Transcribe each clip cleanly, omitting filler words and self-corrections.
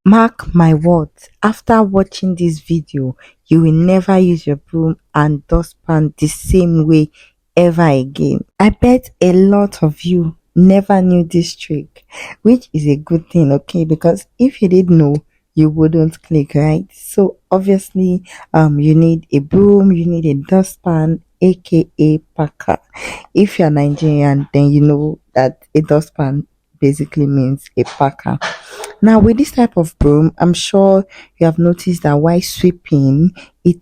Mark my words, after watching this video, you will never use your broom and dustpan the same way ever again. I bet a lot of you never knew this trick, which is a good thing, okay? Because if you didn't know, you wouldn't click, right? So obviously, you need a broom, you need a dustpan, aka packer. If you're Nigerian, then you know that a dustpan basically means a packer. Now, with this type of broom, I'm sure you have noticed that while sweeping, it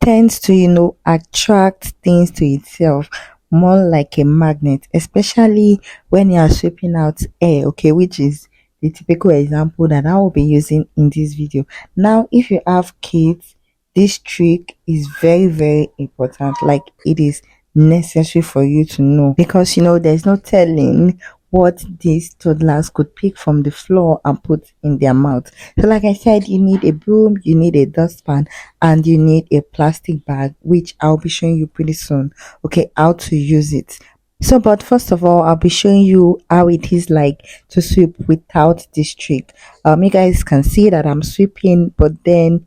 tends to attract things to itself more like a magnet, especially when you are sweeping out air. Okay, which is the typical example that I will be using in this video. Now, if you have kids, this trick is very important. Like it is necessary for you to know because there's no telling what these toddlers could pick from the floor and put in their mouth. So, like I said, you need a broom, you need a dustpan, and you need a plastic bag, which I'll be showing you pretty soon. Okay, how to use it. So, but first of all, I'll be showing you how it is like to sweep without this trick. You guys can see that I'm sweeping, but then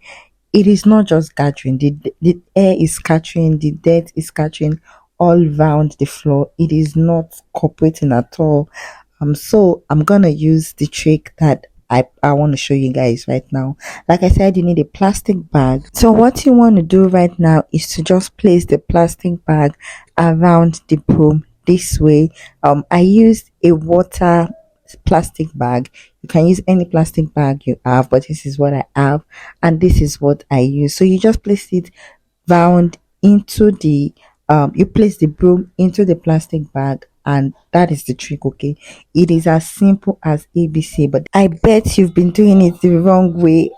it is not just gathering. The air is scattering, the dirt is scattering all around the floor. It is not cooperating at all. So I'm gonna use the trick that I want to show you guys right now. Like I said, you need a plastic bag. So what you want to do right now is to just place the plastic bag around the broom this way. I used a water plastic bag. You can use any plastic bag you have, but this is what I have and this is what I use. So you just place it round into the you place the broom into the plastic bag, and that is the trick. Okay, it is as simple as ABC, but I bet you've been doing it the wrong way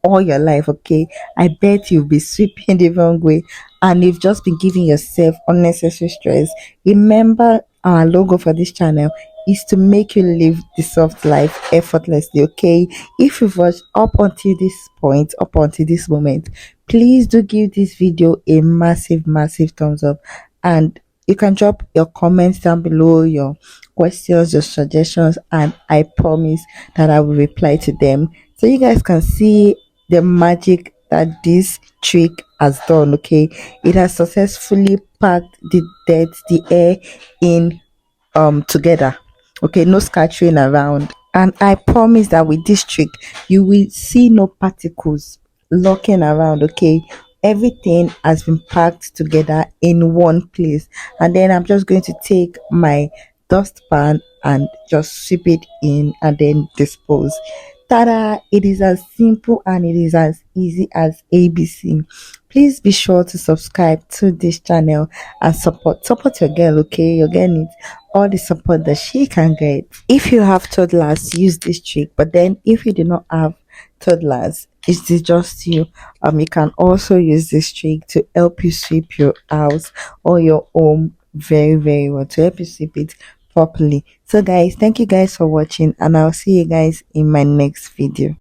all your life. Okay, I bet you'll be sweeping the wrong way and you've just been giving yourself unnecessary stress. Remember, our logo for this channel is to make you live the soft life effortlessly. Okay, if you've watched up until this point, up until this moment, please do give this video a massive thumbs up, and you can drop your comments down below, your questions, your suggestions, and I promise that I will reply to them so you guys can see the magic that this trick has done. Okay, it has successfully packed the dirt, the air in together. Okay, no scattering around, and I promise that with this trick you will see no particles lurking around. Okay, everything has been packed together in one place, and then I'm just going to take my dustpan and just sweep it in and then dispose. Tada! It is as simple and it is as easy as ABC. Please be sure to subscribe to this channel and support your girl. Okay, you're getting it, all the support that she can get. If you have toddlers, use this trick, but then if you do not have toddlers, it is just you, you can also use this trick to help you sweep your house or your home very well, to help you sweep it properly. So guys, thank you guys for watching, and I'll see you guys in my next video.